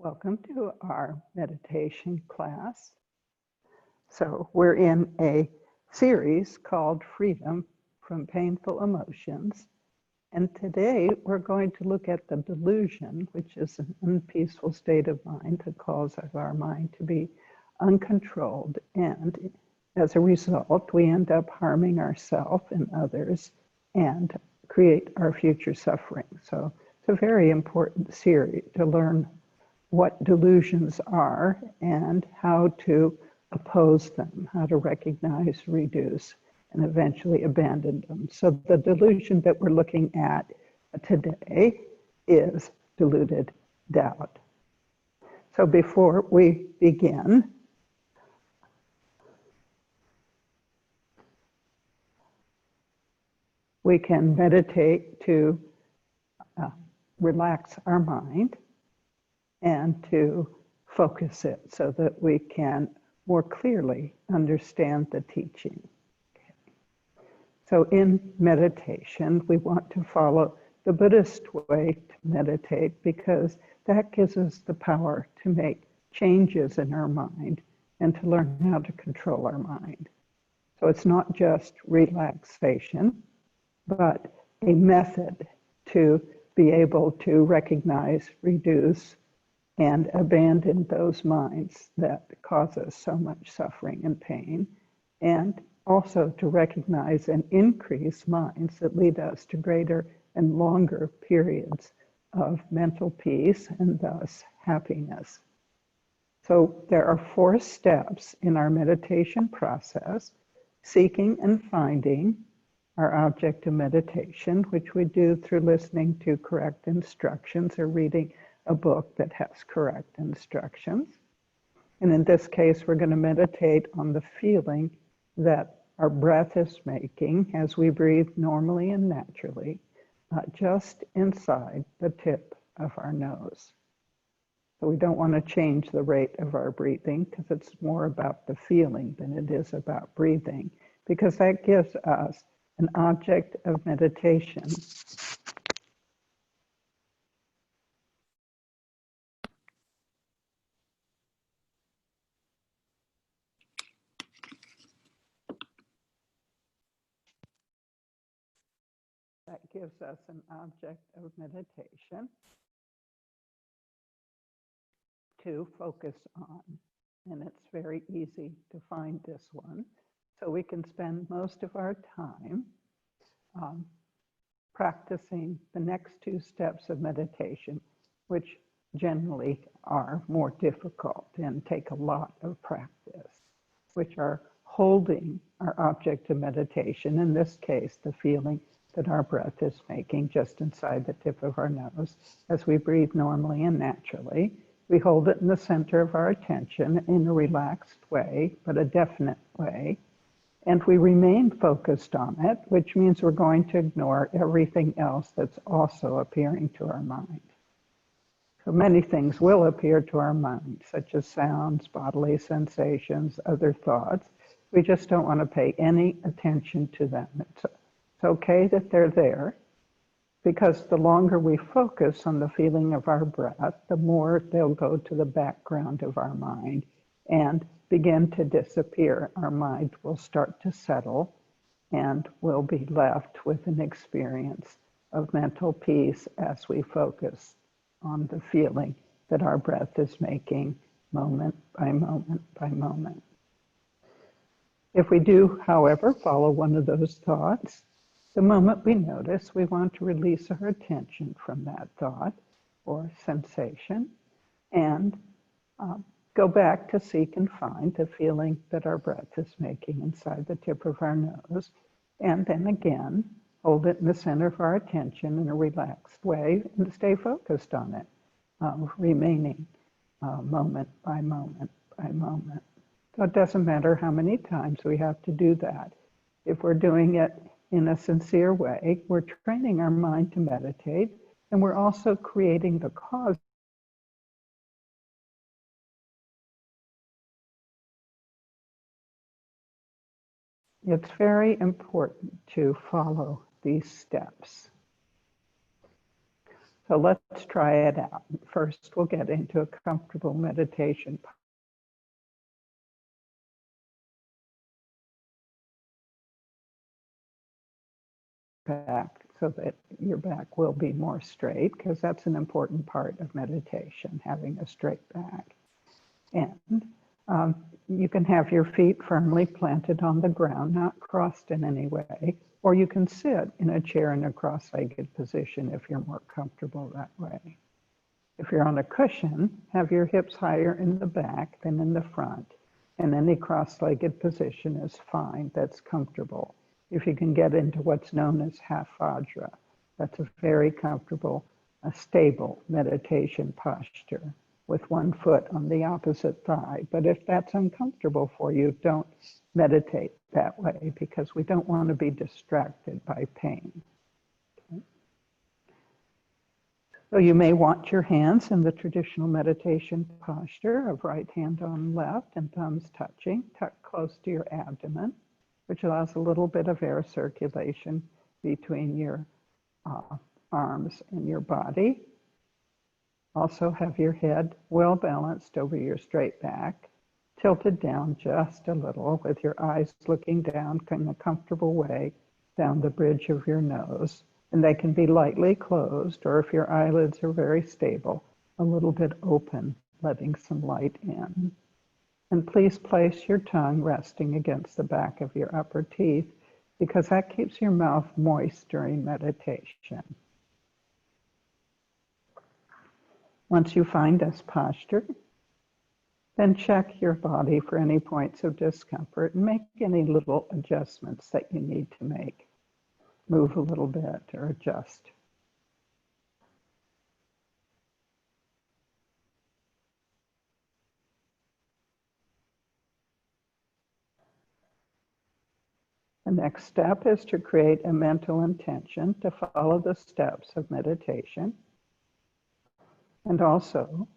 Welcome to our meditation class. So we're in a series called Freedom from Painful Emotions. And today we're going to look at the delusion, which is an unpeaceful state of mind that causes our mind to be uncontrolled. And as a result, we end up harming ourselves and others and create our future suffering. So it's a very important series to learn what delusions are and how to oppose them, how to recognize, reduce, and eventually abandon them. So the delusion that we're looking at today is deluded doubt. So before we begin, we can meditate to relax our mind and to focus it so that we can more clearly understand the teaching. Okay. So in meditation, we want to follow the Buddhist way to meditate because that gives us the power to make changes in our mind and to learn how to control our mind. So it's not just relaxation, but a method to be able to recognize, reduce, and abandon those minds that cause us so much suffering and pain, and also to recognize and increase minds that lead us to greater and longer periods of mental peace and thus happiness. So there are 4 steps in our meditation process: seeking and finding our object of meditation, which we do through listening to correct instructions or reading a book that has correct instructions. And in this case, we're going to meditate on the feeling that our breath is making as we breathe normally and naturally, just inside the tip of our nose. So we don't want to change the rate of our breathing because it's more about the feeling than it is about breathing, because that gives us an object of meditation. That gives us an object of meditation to focus on. And it's very easy to find this one. So we can spend most of our time practicing the next 2 steps of meditation, which generally are more difficult and take a lot of practice, which are holding our object of meditation, in this case, the feeling that our breath is making just inside the tip of our nose as we breathe normally and naturally. We hold it in the center of our attention in a relaxed way, but a definite way. And we remain focused on it, which means we're going to ignore everything else that's also appearing to our mind. So many things will appear to our mind, such as sounds, bodily sensations, other thoughts. We just don't want to pay any attention to them. It's okay that they're there, because the longer we focus on the feeling of our breath, the more they'll go to the background of our mind and begin to disappear. Our mind will start to settle and we'll be left with an experience of mental peace as we focus on the feeling that our breath is making moment by moment by moment. If we do, however, follow one of those thoughts, the moment we notice, we want to release our attention from that thought or sensation and go back to seek and find the feeling that our breath is making inside the tip of our nose. And then again, hold it in the center of our attention in a relaxed way and stay focused on it, remaining moment by moment by moment. So it doesn't matter how many times we have to do that. If we're doing it in a sincere way, we're training our mind to meditate, and we're also creating the cause. It's very important to follow these steps. So let's try it out. First, we'll get into a comfortable meditation back so that your back will be more straight, because that's an important part of meditation, having a straight back. And you can have your feet firmly planted on the ground, not crossed in any way, or you can sit in a chair in a cross-legged position if you're more comfortable that way. If you're on a cushion, have your hips higher in the back than in the front, and any cross-legged position is fine, that's comfortable. If you can get into what's known as half vajra, that's a very comfortable, a stable meditation posture with one foot on the opposite thigh. But if that's uncomfortable for you, don't meditate that way, because we don't want to be distracted by pain. Okay. So you may want your hands in the traditional meditation posture of right hand on left and thumbs touching, tucked close to your abdomen, which allows a little bit of air circulation between your arms and your body. Also have your head well balanced over your straight back, tilted down just a little with your eyes looking down in a comfortable way down the bridge of your nose. And they can be lightly closed, or if your eyelids are very stable, a little bit open, letting some light in. And please place your tongue resting against the back of your upper teeth, because that keeps your mouth moist during meditation. Once you find this posture, then check your body for any points of discomfort and make any little adjustments that you need to make. Move a little bit or adjust. The next step is to create a mental intention to follow the steps of meditation. And also,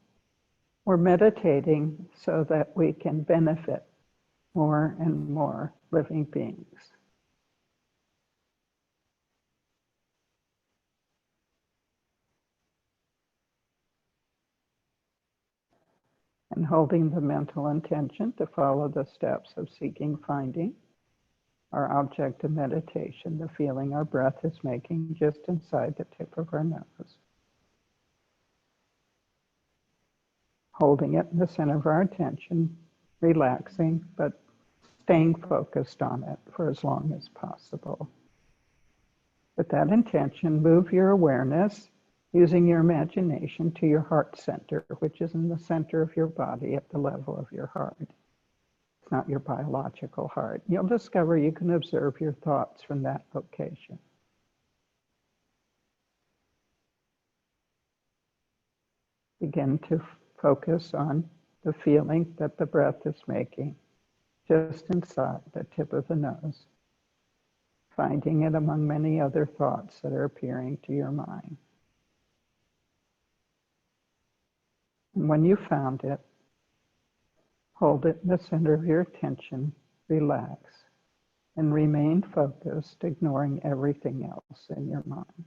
we're meditating so that we can benefit more and more living beings. And holding the mental intention to follow the steps of seeking, finding our object of meditation, the feeling our breath is making just inside the tip of our nose. Holding it in the center of our attention, relaxing, but staying focused on it for as long as possible. With that intention, move your awareness using your imagination to your heart center, which is in the center of your body at the level of your heart. It's not your biological heart. You'll discover you can observe your thoughts from that location. Begin to focus on the feeling that the breath is making just inside the tip of the nose, finding it among many other thoughts that are appearing to your mind. And when you found it, hold it in the center of your attention, relax, and remain focused, ignoring everything else in your mind.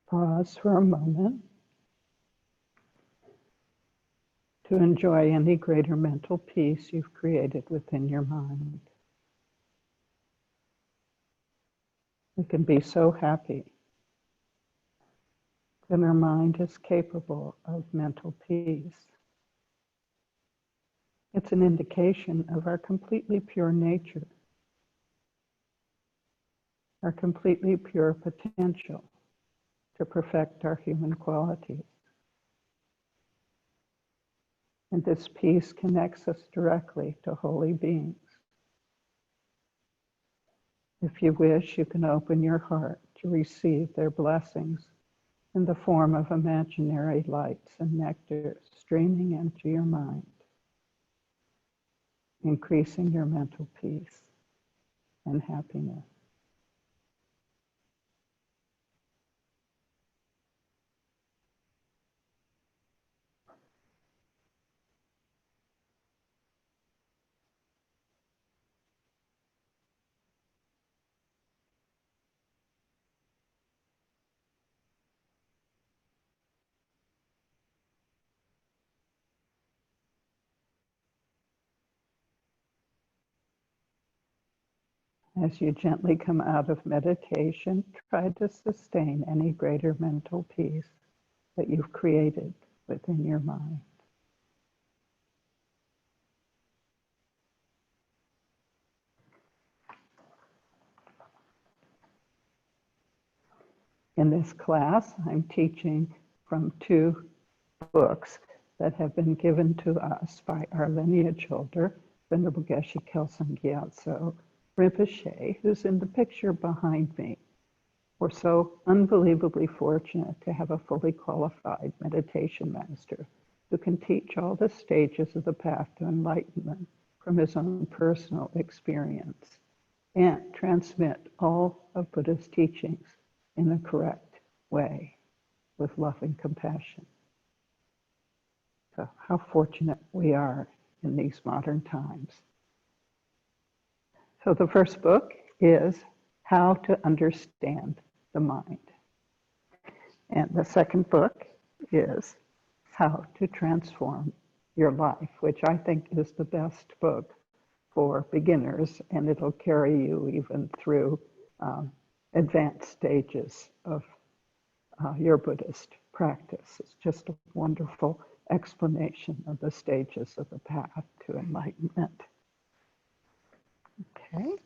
Pause for a moment to enjoy any greater mental peace you've created within your mind. We can be so happy that our mind is capable of mental peace. It's an indication of our completely pure nature, our completely pure potential to perfect our human qualities. And this peace connects us directly to holy beings. If you wish, you can open your heart to receive their blessings in the form of imaginary lights and nectar streaming into your mind, increasing your mental peace and happiness. As you gently come out of meditation, try to sustain any greater mental peace that you've created within your mind. In this class, I'm teaching from two books that have been given to us by our lineage holder, Venerable Geshe Kelsang Gyatso Rinpoche, who's in the picture behind me. We're so unbelievably fortunate to have a fully qualified meditation master who can teach all the stages of the path to enlightenment from his own personal experience and transmit all of Buddha's teachings in the correct way with love and compassion. So how fortunate we are in these modern times. So the first book is How to Understand the Mind. And the second book is How to Transform Your Life, which I think is the best book for beginners, and it'll carry you even through advanced stages of your Buddhist practice. It's just a wonderful explanation of the stages of the path to enlightenment. Okay,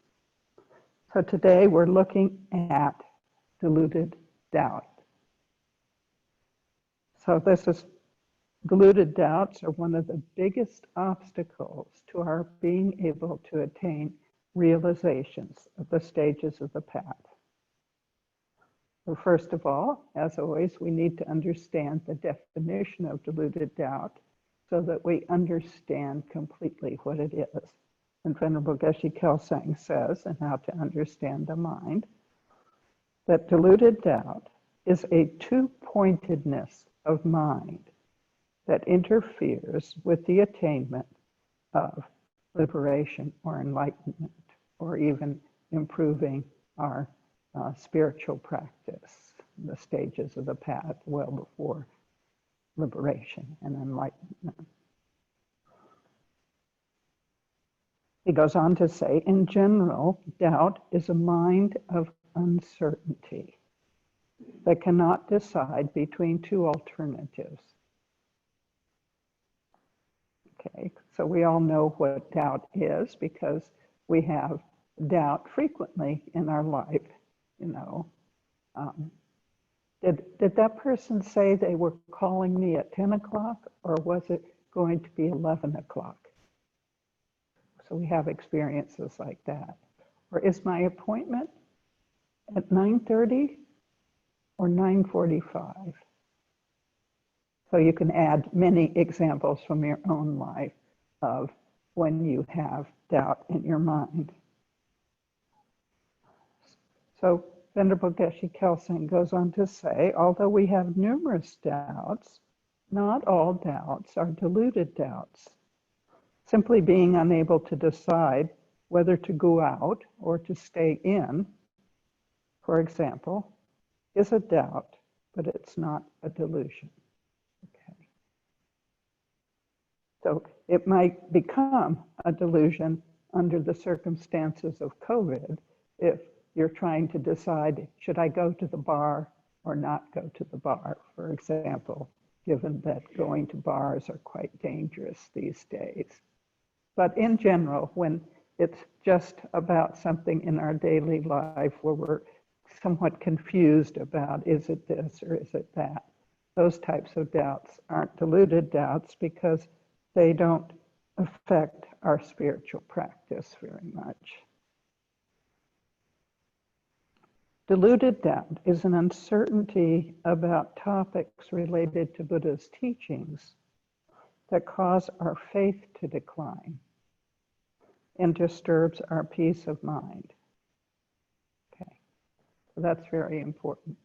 so today we're looking at deluded doubt. So deluded doubts are one of the biggest obstacles to our being able to attain realizations of the stages of the path. So first of all, as always, we need to understand the definition of deluded doubt so that we understand completely what it is. And Venerable Geshe Kelsang says, in How to Understand the Mind, that deluded doubt is a two-pointedness of mind that interferes with the attainment of liberation or enlightenment, or even improving our spiritual practice, the stages of the path well before liberation and enlightenment. He goes on to say, in general, doubt is a mind of uncertainty that cannot decide between two alternatives. Okay, so we all know what doubt is because we have doubt frequently in our life. You know, did that person say they were calling me at 10 o'clock, or was it going to be 11 o'clock? So we have experiences like that. Or is my appointment at 9:30 or 9:45? So you can add many examples from your own life of when you have doubt in your mind. So Venerable Geshe Kelsang goes on to say, although we have numerous doubts, not all doubts are deluded doubts. Simply being unable to decide whether to go out or to stay in, for example, is a doubt, but it's not a delusion. Okay. So it might become a delusion under the circumstances of COVID if you're trying to decide, should I go to the bar or not go to the bar, for example, given that going to bars are quite dangerous these days. But in general, when it's just about something in our daily life where we're somewhat confused about, is it this or is it that? Those types of doubts aren't deluded doubts because they don't affect our spiritual practice very much. Deluded doubt is an uncertainty about topics related to Buddha's teachings that cause our faith to decline and disturbs our peace of mind. Okay, so that's very important.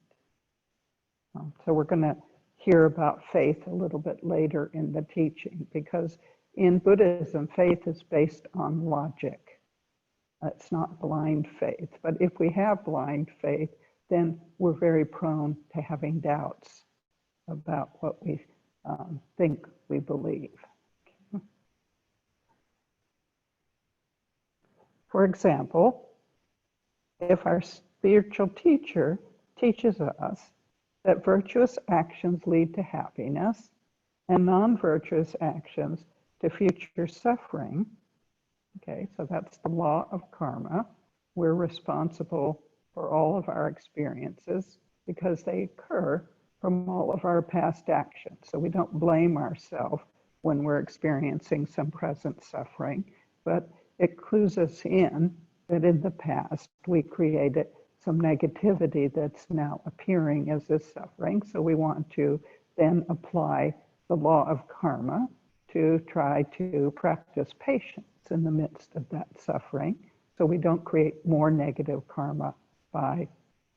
So we're going to hear about faith a little bit later in the teaching, because in Buddhism, faith is based on logic. It's not blind faith. But if we have blind faith, then we're very prone to having doubts about what we think we believe. For example, if our spiritual teacher teaches us that virtuous actions lead to happiness and non-virtuous actions to future suffering, okay, so that's the law of karma. We're responsible for all of our experiences because they occur from all of our past actions. So we don't blame ourselves when we're experiencing some present suffering, but it clues us in that in the past we created some negativity that's now appearing as this suffering. So we want to then apply the law of karma to try to practice patience in the midst of that suffering, so we don't create more negative karma by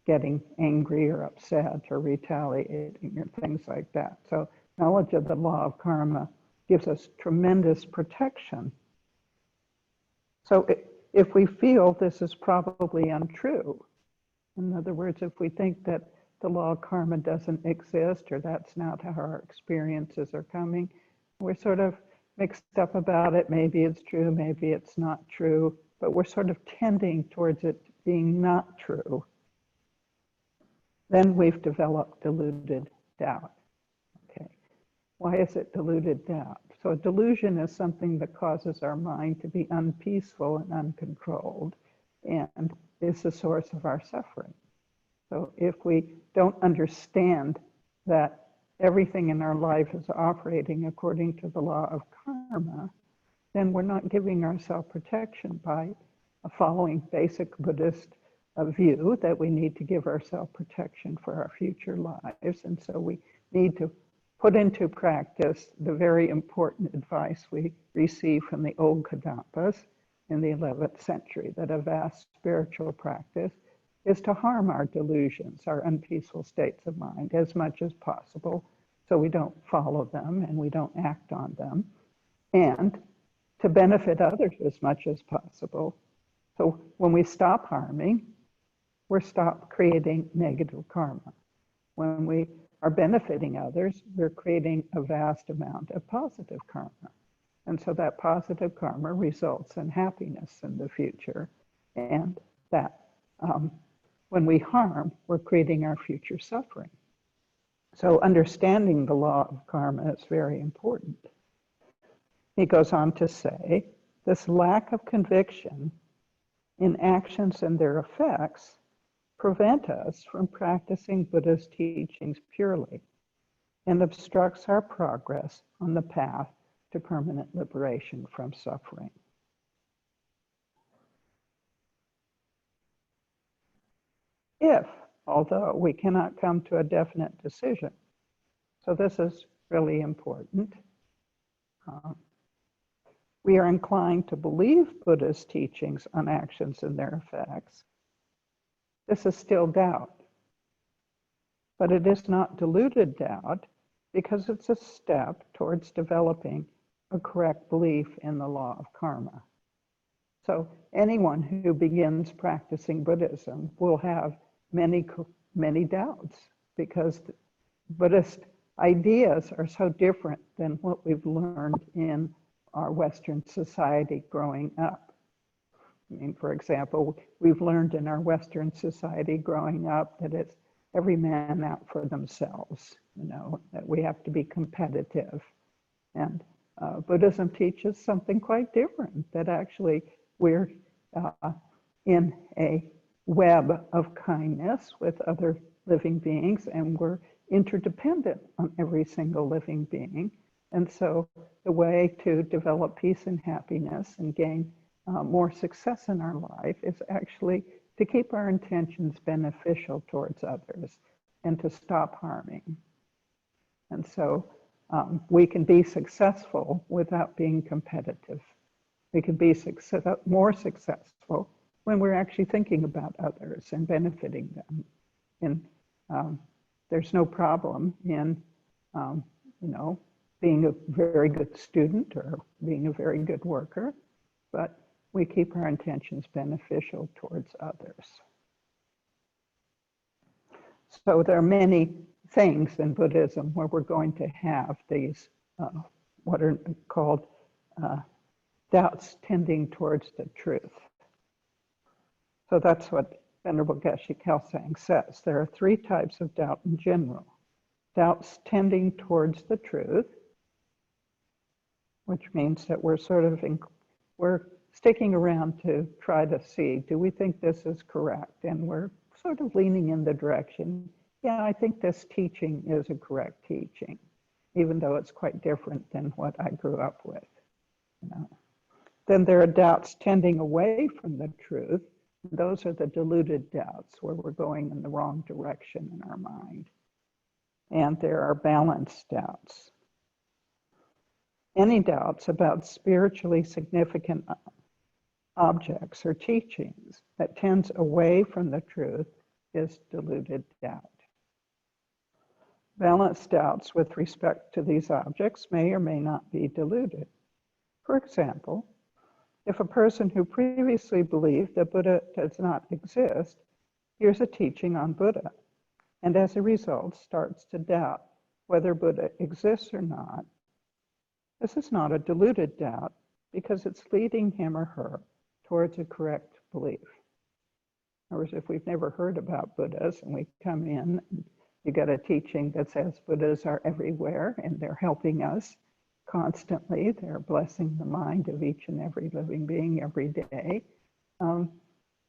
getting angry or upset or retaliating or things like that. So knowledge of the law of karma gives us tremendous protection. So if we feel this is probably untrue, in other words, if we think that the law of karma doesn't exist or that's not how our experiences are coming, we're sort of mixed up about it. Maybe it's true, maybe it's not true, but we're sort of tending towards it being not true. Then we've developed deluded doubt. Okay, why is it deluded doubt? So a delusion is something that causes our mind to be unpeaceful and uncontrolled and is the source of our suffering. So if we don't understand that everything in our life is operating according to the law of karma, then we're not giving ourselves protection by following basic Buddhist view that we need to give ourselves protection for our future lives. And so we need to put into practice the very important advice we received from the old Kadampas in the 11th century, that a vast spiritual practice is to harm our delusions, our unpeaceful states of mind, as much as possible, so we don't follow them and we don't act on them, and to benefit others as much as possible. So when we stop harming, we're stop creating negative karma. When we are benefiting others, we're creating a vast amount of positive karma. And so that positive karma results in happiness in the future. And that when we harm, we're creating our future suffering. So understanding the law of karma is very important. He goes on to say, this lack of conviction in actions and their effects prevent us from practicing Buddha's teachings purely and obstructs our progress on the path to permanent liberation from suffering. If, although we cannot come to a definite decision, so this is really important, we are inclined to believe Buddha's teachings on actions and their effects, this is still doubt. But it is not deluded doubt because it's a step towards developing a correct belief in the law of karma. So anyone who begins practicing Buddhism will have many doubts because Buddhist ideas are so different than what we've learned in our Western society growing up. I mean, for example, we've learned in our Western society growing up that it's every man out for themselves, that we have to be competitive. And Buddhism teaches something quite different, that actually we're in a web of kindness with other living beings, and we're interdependent on every single living being. And so the way to develop peace and happiness and gain more success in our life is actually to keep our intentions beneficial towards others and to stop harming. And so we can be successful without being competitive. We can be more successful when we're actually thinking about others and benefiting them. And there's no problem in, being a very good student or being a very good worker, but we keep our intentions beneficial towards others. So there are many things in Buddhism where we're going to have these, what are called doubts tending towards the truth. So that's what Venerable Geshe Kelsang says. There are three types of doubt in general. Doubts tending towards the truth, which means that we're we're sticking around to try to see, do we think this is correct? And we're sort of leaning in the direction, yeah, I think this teaching is a correct teaching, even though it's quite different than what I grew up with. Then there are doubts tending away from the truth. Those are the deluded doubts, where we're going in the wrong direction in our mind. And there are balanced doubts. Any doubts about spiritually significant objects or teachings that tends away from the truth is deluded doubt. Balanced doubts with respect to these objects may or may not be deluded. For example, if a person who previously believed that Buddha does not exist hears a teaching on Buddha, and as a result starts to doubt whether Buddha exists or not, this is not a deluded doubt because it's leading him or her towards a correct belief. In other words, if we've never heard about Buddhas and we come in, and you get a teaching that says Buddhas are everywhere and they're helping us constantly, they're blessing the mind of each and every living being every day.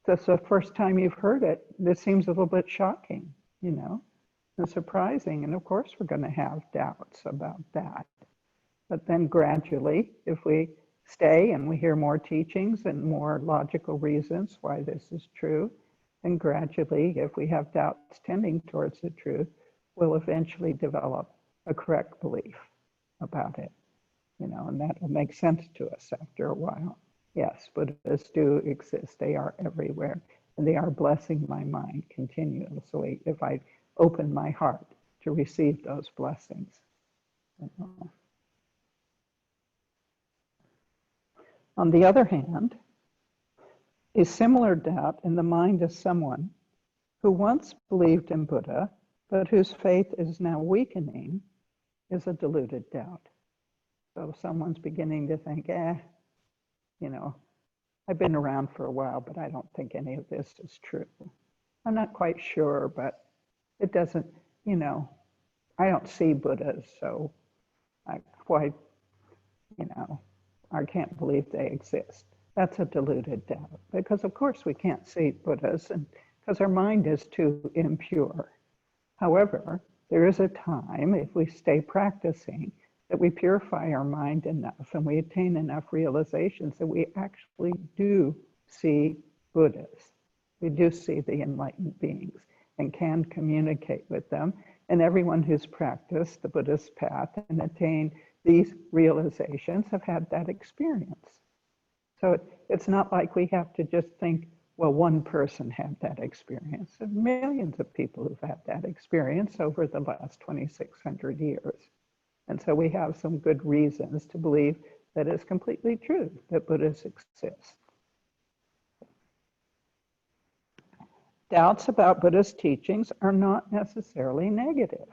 That's the first time you've heard it, this seems a little bit shocking, and surprising. And of course, we're going to have doubts about that. But then gradually, if we stay and we hear more teachings and more logical reasons why this is true, then gradually, if we have doubts tending towards the truth, we'll eventually develop a correct belief about it. And that will make sense to us after a while. Yes, Buddhas do exist. They are everywhere. And they are blessing my mind continuously if I open my heart to receive those blessings. On the other hand, a similar doubt in the mind of someone who once believed in Buddha, but whose faith is now weakening, is a deluded doubt. So someone's beginning to think, I've been around for a while, but I don't think any of this is true. I'm not quite sure, but it doesn't, I don't see Buddhas, so I can't believe they exist. That's a deluded doubt, because of course we can't see Buddhas, and because our mind is too impure. However, there is a time, if we stay practicing, that we purify our mind enough and we attain enough realizations that we actually do see Buddhas. We do see the enlightened beings and can communicate with them. And everyone who's practiced the Buddhist path and attained these realizations have had that experience. So it's not like we have to just think, well, one person had that experience. There are millions of people who've had that experience over the last 2,600 years. And so we have some good reasons to believe that it's completely true that Buddhas exist. Doubts about Buddha's teachings are not necessarily negative.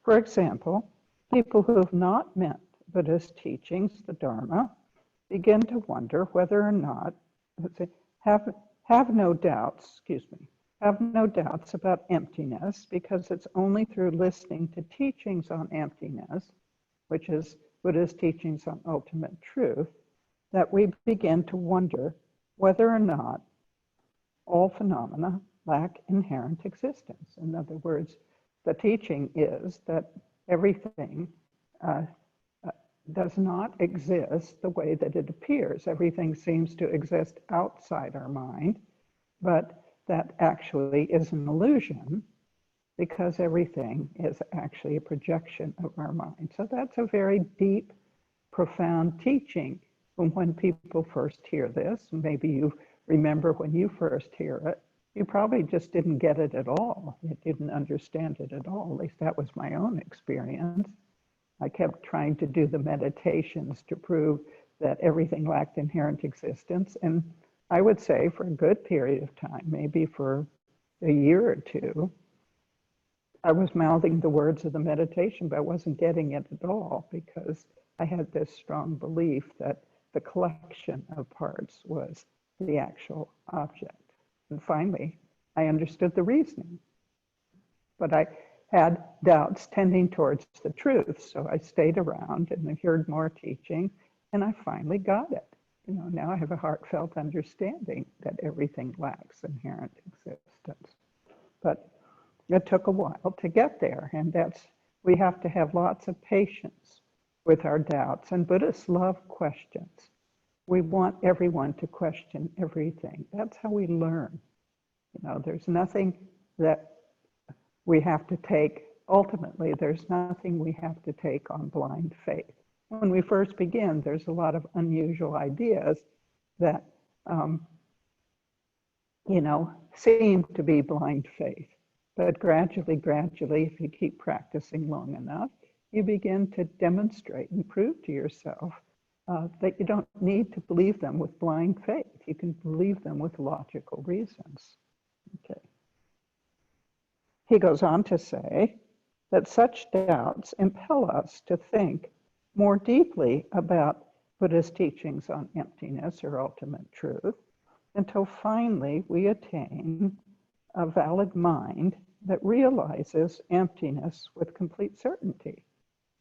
For example, people who have not met Buddhist teachings, the Dharma, begin to wonder whether or not, let's say, have no doubts, have no doubts about emptiness, because it's only through listening to teachings on emptiness, which is Buddha's teachings on ultimate truth, that we begin to wonder whether or not all phenomena lack inherent existence. In other words, the teaching is that everything does not exist the way that it appears. Everything seems to exist outside our mind, but that actually is an illusion, because everything is actually a projection of our mind. So that's a very deep, profound teaching. When people first hear this, maybe you remember when you first hear it, you probably just didn't get it at all. You didn't understand it at all. At least that was my own experience. I kept trying to do the meditations to prove that everything lacked inherent existence. And I would say for a good period of time, maybe for a year or two, I was mouthing the words of the meditation, but I wasn't getting it at all, because I had this strong belief that the collection of parts was the actual object. And finally, I understood the reasoning. But I had doubts tending towards the truth, so I stayed around and I heard more teaching, and I finally got it. Now I have a heartfelt understanding that everything lacks inherent existence. But it took a while to get there, and we have to have lots of patience with our doubts. And Buddhists love questions. We want everyone to question everything. That's how we learn. There's nothing that we have to take, ultimately, there's nothing we have to take on blind faith. When we first begin, there's a lot of unusual ideas that, seem to be blind faith. But gradually, if you keep practicing long enough, you begin to demonstrate and prove to yourself that you don't need to believe them with blind faith. You can believe them with logical reasons. Okay. He goes on to say that such doubts impel us to think more deeply about Buddha's teachings on emptiness or ultimate truth, until finally we attain a valid mind that realizes emptiness with complete certainty.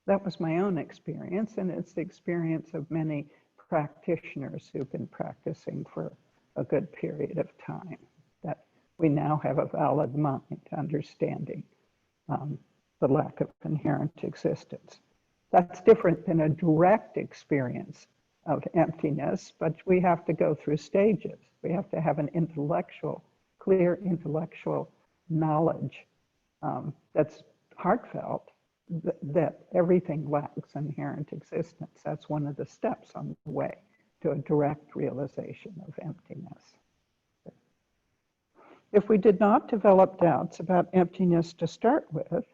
That was my own experience, and it's the experience of many practitioners who've been practicing for a good period of time, that we now have a valid mind understanding the lack of inherent existence. That's different than a direct experience of emptiness, but we have to go through stages. We have to have an clear intellectual knowledge that's heartfelt, that everything lacks inherent existence. That's one of the steps on the way to a direct realization of emptiness. If we did not develop doubts about emptiness to start with,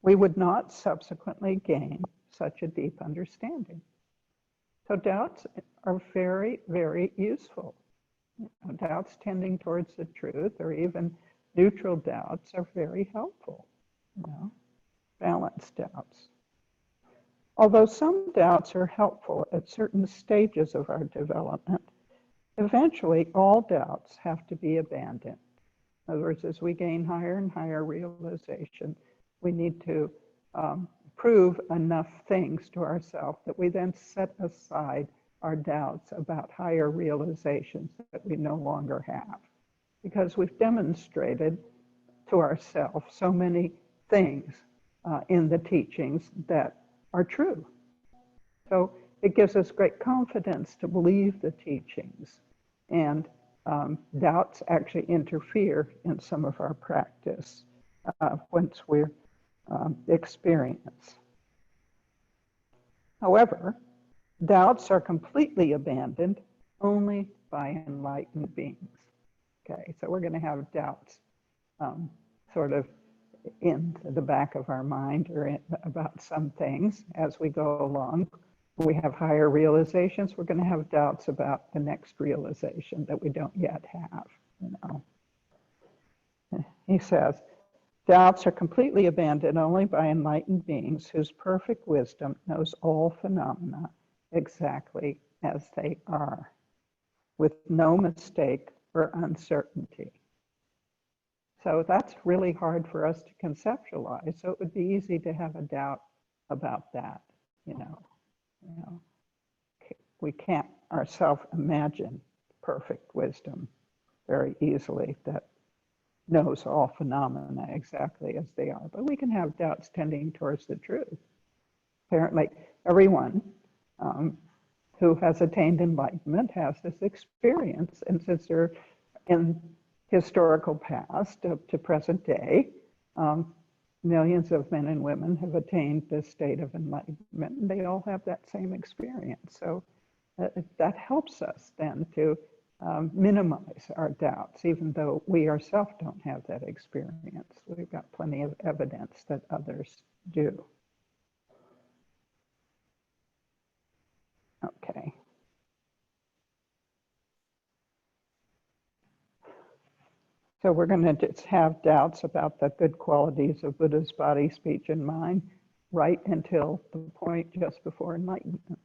we would not subsequently gain such a deep understanding. So doubts are very, very useful. Doubts tending towards the truth, or even neutral doubts, are very helpful. Balanced doubts. Although some doubts are helpful at certain stages of our development, eventually all doubts have to be abandoned. In other words, as we gain higher and higher realization, we need to prove enough things to ourselves that we then set aside our doubts about higher realizations that we no longer have, because we've demonstrated to ourselves so many things in the teachings that are true. So it gives us great confidence to believe the teachings, and doubts actually interfere in some of our practice once we're experienced. However, doubts are completely abandoned only by enlightened beings. Okay, so we're going to have doubts sort of in the back of our mind or about some things as we go along. When we have higher realizations, we're going to have doubts about the next realization that we don't yet have. He says, Doubts are completely abandoned only by enlightened beings whose perfect wisdom knows all phenomena exactly as they are, with no mistake or uncertainty. So that's really hard for us to conceptualize. So it would be easy to have a doubt about that, you know. We can't ourselves imagine perfect wisdom very easily that knows all phenomena exactly as they are, but we can have doubts tending towards the truth. Apparently, everyone who has attained enlightenment has this experience, and since they're in historical past up to present day, millions of men and women have attained this state of enlightenment, and they all have that same experience. So that helps us then to minimize our doubts, even though we ourselves don't have that experience. We've got plenty of evidence that others do. Okay. So we're going to just have doubts about the good qualities of Buddha's body, speech, and mind right until the point just before enlightenment.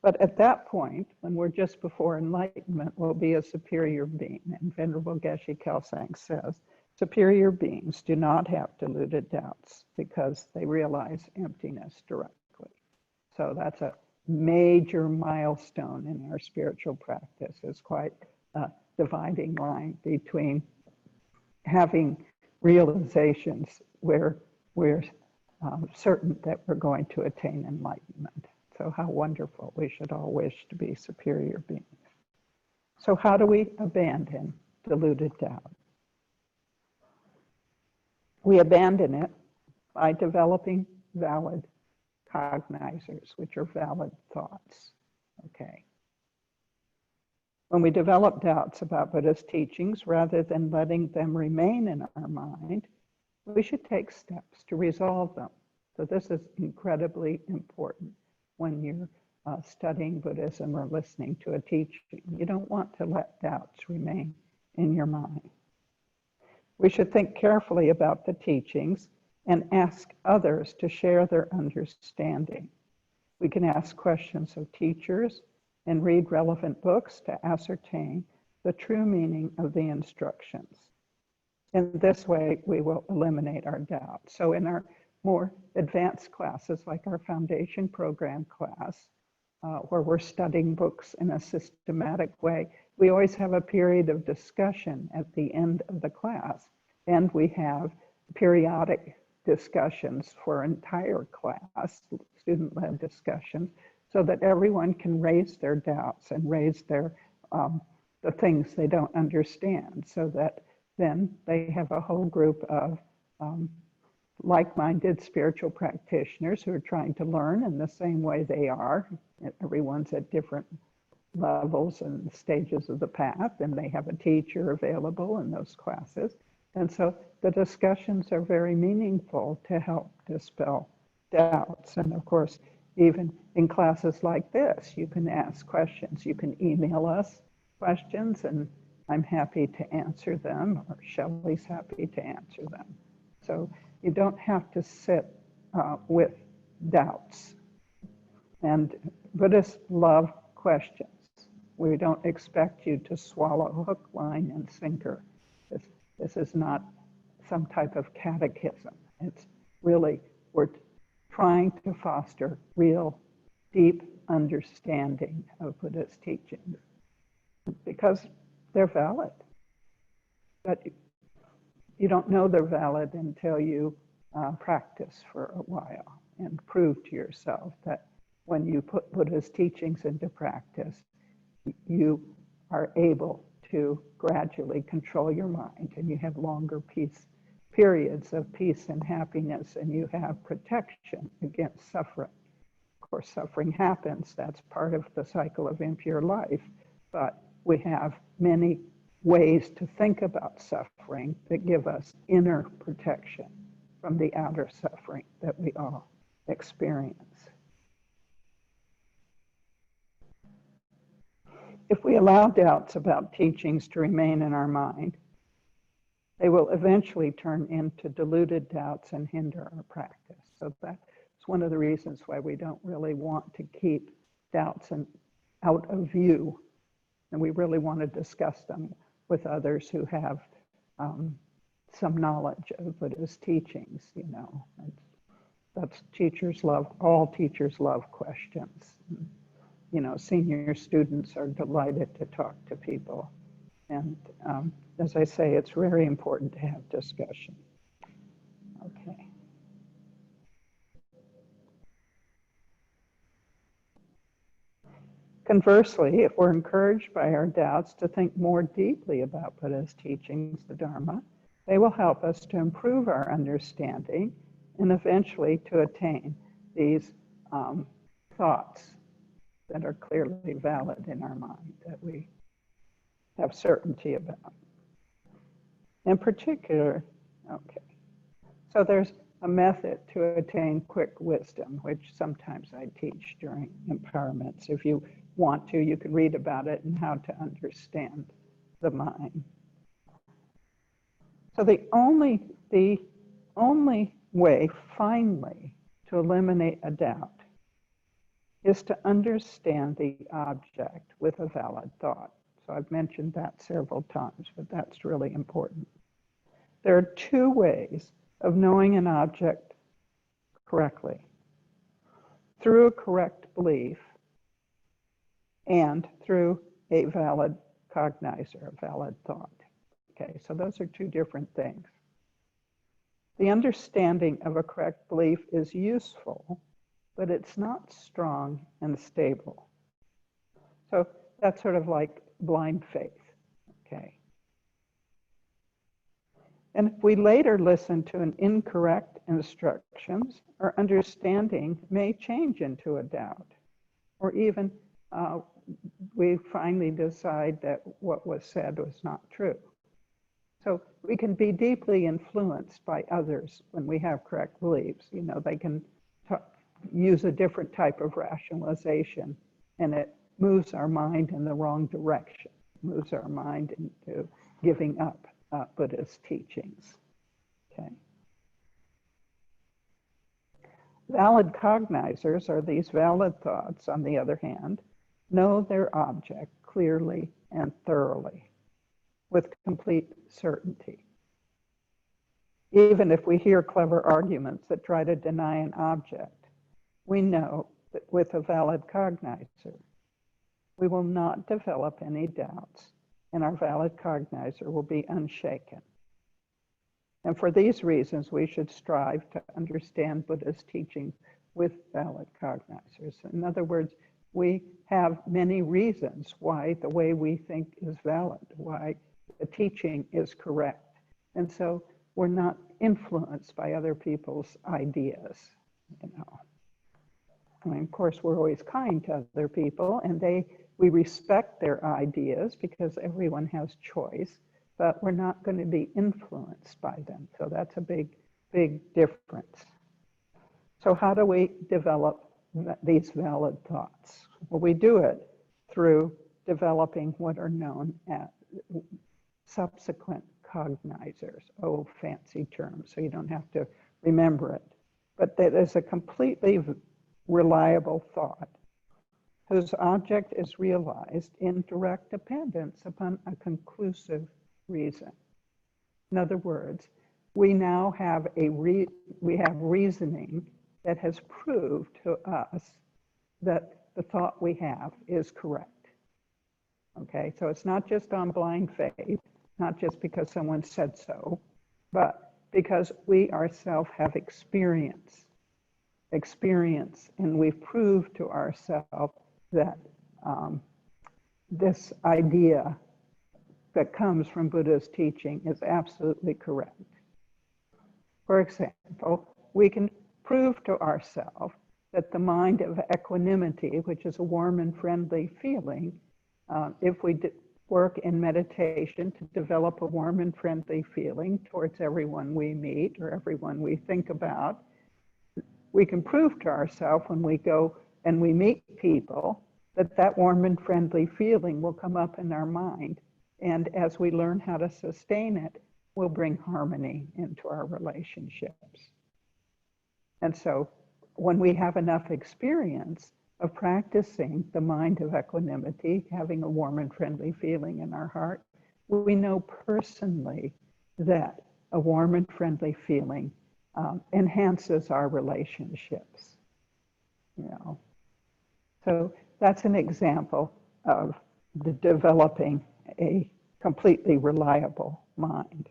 But at that point, when we're just before enlightenment, we'll be a superior being. And Venerable Geshe Kelsang says, superior beings do not have deluded doubts because they realize emptiness directly. So that's a major milestone in our spiritual practice. It's quite a dividing line between having realizations where we're certain that we're going to attain enlightenment. So how wonderful. We should all wish to be superior beings. So how do we abandon deluded doubt? We abandon it by developing valid cognizers, which are valid thoughts. Okay. When we develop doubts about Buddha's teachings, rather than letting them remain in our mind, we should take steps to resolve them. So this is incredibly important when you're studying Buddhism or listening to a teaching. You don't want to let doubts remain in your mind. We should think carefully about the teachings and ask others to share their understanding. We can ask questions of teachers and read relevant books to ascertain the true meaning of the instructions. In this way, we will eliminate our doubts. So in our more advanced classes, like our foundation program class, where we're studying books in a systematic way, we always have a period of discussion at the end of the class. And we have periodic discussions for entire class, student-led discussions, so that everyone can raise their doubts and raise their the things they don't understand, so that then they have a whole group of like-minded spiritual practitioners who are trying to learn in the same way they are. Everyone's at different levels and stages of the path, and they have a teacher available in those classes. And so the discussions are very meaningful to help dispel doubts. And of course, even in classes like this, you can ask questions. You can email us questions, and I'm happy to answer them, or Shelley's happy to answer them. So you don't have to sit with doubts. And Buddhists love questions. We don't expect you to swallow hook, line, and sinker. This is not some type of catechism. It's really, we're trying to foster real, deep understanding of Buddha's teachings because they're valid. But you don't know they're valid until you practice for a while and prove to yourself that when you put Buddha's teachings into practice, you are able to gradually control your mind, and you have longer periods of peace and happiness, and you have protection against suffering. Of course, suffering happens. That's part of the cycle of impure life, but we have many ways to think about suffering that give us inner protection from the outer suffering that we all experience. if we allow doubts about teachings to remain in our mind, they will eventually turn into deluded doubts and hinder our practice. So that's one of the reasons why we don't really want to keep doubts out of view. And we really want to discuss them with others who have some knowledge of Buddha's teachings, you know. That's all teachers love questions. You know, senior students are delighted to talk to people. And as I say, it's very important to have discussion. Okay. Conversely, if we're encouraged by our doubts to think more deeply about Buddha's teachings, the Dharma, they will help us to improve our understanding and eventually to attain these thoughts that are clearly valid in our mind, that we have certainty about. In particular, okay, so there's a method to attain quick wisdom, which sometimes I teach during empowerments. If you want to, you can read about it and how to understand the mind. So the only way, finally, to eliminate a doubt is to understand the object with a valid thought. So I've mentioned that several times, but that's really important. There are two ways of knowing an object correctly: through a correct belief and through a valid cognizer, a valid thought. Okay, so those are two different things. The understanding of a correct belief is useful, but it's not strong and stable. So that's sort of like blind faith, okay? And if we later listen to an incorrect instructions, our understanding may change into a doubt, or even we finally decide that what was said was not true. So we can be deeply influenced by others when we have correct beliefs. You know, they can use a different type of rationalization, and it moves our mind in the wrong direction, moves our mind into giving up Buddha's teachings. Okay. Valid cognizers, or these valid thoughts, on the other hand, know their object clearly and thoroughly, with complete certainty. Even if we hear clever arguments that try to deny an object, we know that with a valid cognizer, we will not develop any doubts, and our valid cognizer will be unshaken. And for these reasons, we should strive to understand Buddha's teachings with valid cognizers. In other words, we have many reasons why the way we think is valid, why the teaching is correct. And so we're not influenced by other people's ideas, you know. I mean, of course, we're always kind to other people, and we respect their ideas because everyone has choice, but we're not going to be influenced by them. So that's a big, big difference. So how do we develop these valid thoughts? Well, we do it through developing what are known as subsequent cognizers. Oh, fancy term, so you don't have to remember it. But that is a completely reliable thought whose object is realized in direct dependence upon a conclusive reason. In other words, we now have reasoning that has proved to us that the thought we have is correct. Okay, so it's not just on blind faith, not just because someone said so, but because we ourselves have experience, and we've proved to ourselves that this idea that comes from Buddha's teaching is absolutely correct. For example, we can prove to ourselves that the mind of equanimity, which is a warm and friendly feeling, if we work in meditation to develop a warm and friendly feeling towards everyone we meet or everyone we think about, we can prove to ourselves when we go and we meet people that warm and friendly feeling will come up in our mind. And as we learn how to sustain it, we'll bring harmony into our relationships. And so when we have enough experience of practicing the mind of equanimity, having a warm and friendly feeling in our heart, we know personally that a warm and friendly feeling enhances our relationships. You know, so that's an example of the developing a completely reliable mind.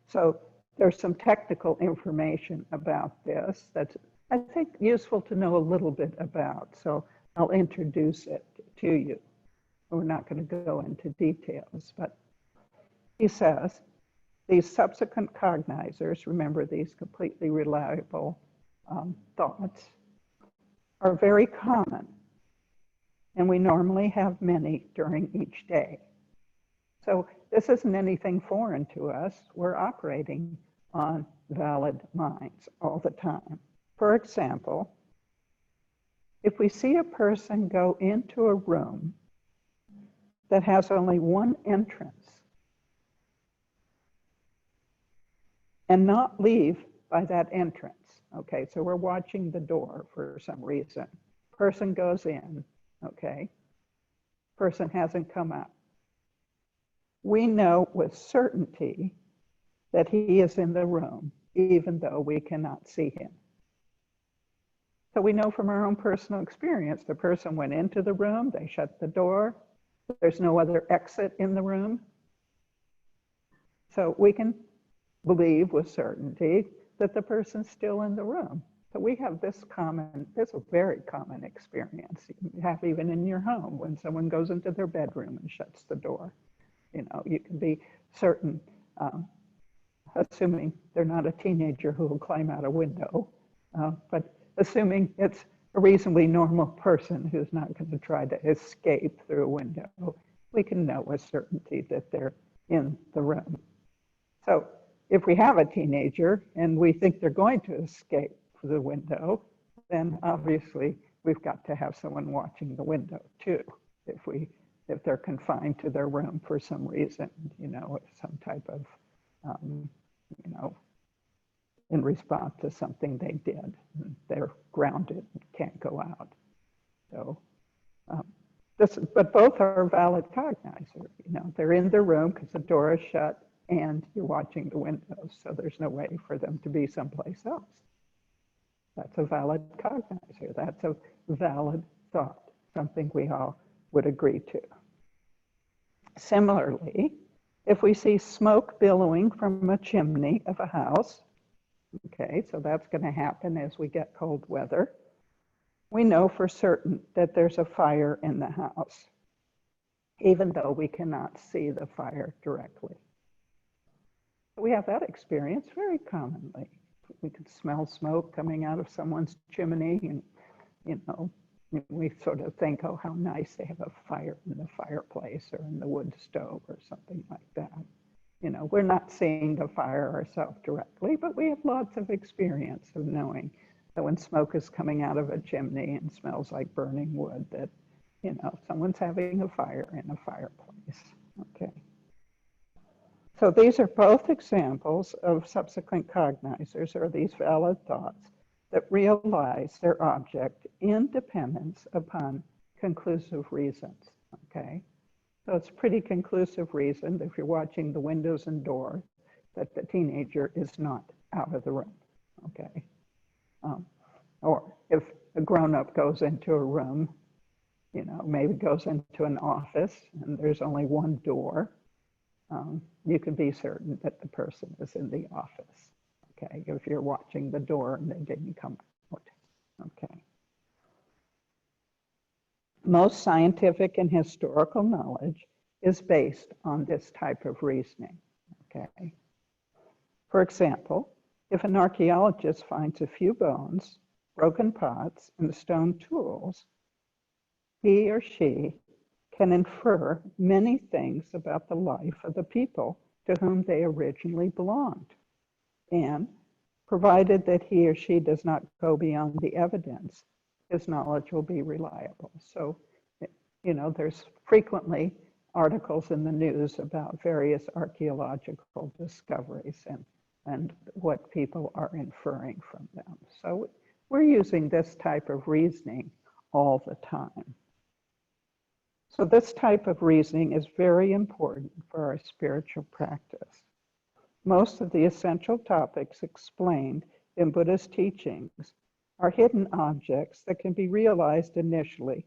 So there's some technical information about this that's, I think, useful to know a little bit about. So I'll introduce it to you. We're not going to go into details, but he says, these subsequent cognizers, remember these completely reliable thoughts, are very common. And we normally have many during each day. So this isn't anything foreign to us. We're operating on valid minds all the time. For example, if we see a person go into a room that has only one entrance and not leave by that entrance, okay, so we're watching the door for some reason. Person goes in, okay, person hasn't come out. We know with certainty that he is in the room, even though we cannot see him. So we know from our own personal experience, the person went into the room, they shut the door, there's no other exit in the room. So we can believe with certainty that the person's still in the room. So we have this a very common experience you have even in your home when someone goes into their bedroom and shuts the door. You know, you can be certain, assuming they're not a teenager who will climb out a window, but assuming it's a reasonably normal person who's not going to try to escape through a window, we can know with certainty that they're in the room. So if we have a teenager and we think they're going to escape through the window, then obviously we've got to have someone watching the window too. If they're confined to their room for some reason, you know, some type of, you know, in response to something they did, they're grounded, can't go out. So, but both are valid cognizers. You know, they're in the room because the door is shut and you're watching the windows, so there's no way for them to be someplace else. That's a valid cognizer. That's a valid thought, something we all would agree to. Similarly, if we see smoke billowing from a chimney of a house, okay, so that's going to happen as we get cold weather, we know for certain that there's a fire in the house, even though we cannot see the fire directly. We have that experience very commonly. We can smell smoke coming out of someone's chimney and, you know, we sort of think, oh, how nice they have a fire in the fireplace or in the wood stove or something like that. You know, we're not seeing the fire ourselves directly, but we have lots of experience of knowing that when smoke is coming out of a chimney and smells like burning wood, that, you know, someone's having a fire in a fireplace. Okay. So these are both examples of subsequent cognizers, or these valid thoughts, that realize their object in dependence upon conclusive reasons, okay? So it's pretty conclusive reason if you're watching the windows and door that the teenager is not out of the room, okay? Or if a grown-up goes into a room, you know, maybe goes into an office and there's only one door, you can be certain that the person is in the office, okay, if you're watching the door and they didn't come out, okay. Most scientific and historical knowledge is based on this type of reasoning, okay. For example, if an archaeologist finds a few bones, broken pots, and stone tools, he or she can infer many things about the life of the people to whom they originally belonged. And provided that he or she does not go beyond the evidence, his knowledge will be reliable. So, you know, there's frequently articles in the news about various archaeological discoveries and what people are inferring from them. So we're using this type of reasoning all the time. So this type of reasoning is very important for our spiritual practice. Most of the essential topics explained in Buddha's teachings are hidden objects that can be realized initially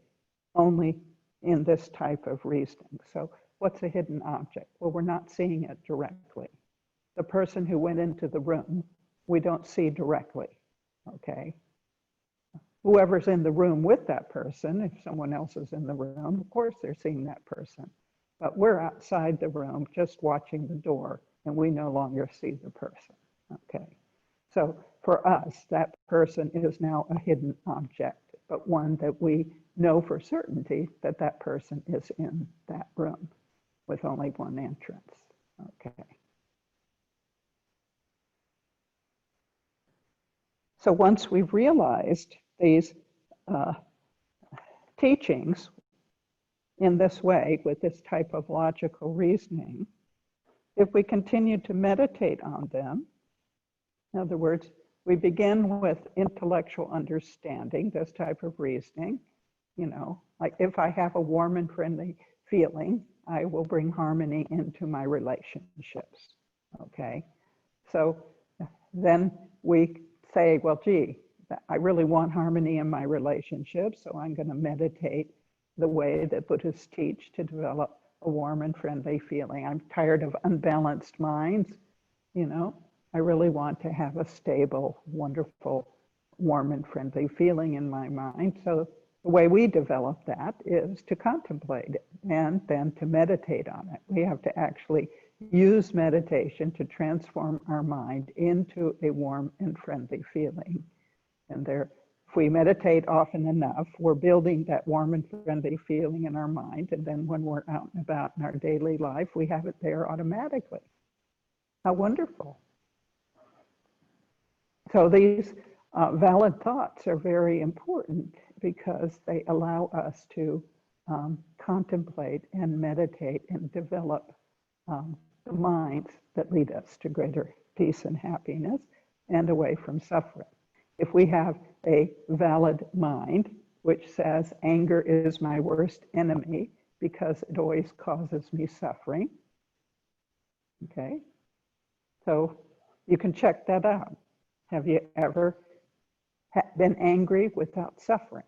only in this type of reasoning. So what's a hidden object? Well, we're not seeing it directly. The person who went into the room, we don't see directly, okay? Whoever's in the room with that person, if someone else is in the room, of course they're seeing that person. But we're outside the room just watching the door, and we no longer see the person, okay? So for us, that person is now a hidden object, but one that we know for certainty that that person is in that room with only one entrance, okay? So once we've realized these teachings in this way, with this type of logical reasoning, if we continue to meditate on them, in other words, we begin with intellectual understanding, this type of reasoning, you know, like if I have a warm and friendly feeling, I will bring harmony into my relationships, okay? So then we say, well, gee, I really want harmony in my relationship, so I'm going to meditate the way that Buddhists teach to develop a warm and friendly feeling. I'm tired of unbalanced minds, you know. I really want to have a stable, wonderful, warm and friendly feeling in my mind. So the way we develop that is to contemplate it and then to meditate on it. We have to actually use meditation to transform our mind into a warm and friendly feeling. And there, if we meditate often enough, we're building that warm and friendly feeling in our mind. And then when we're out and about in our daily life, we have it there automatically. How wonderful. So these valid thoughts are very important because they allow us to contemplate and meditate and develop the minds that lead us to greater peace and happiness and away from suffering. If we have a valid mind, which says anger is my worst enemy because it always causes me suffering, okay? So you can check that out. Have you ever been angry without suffering?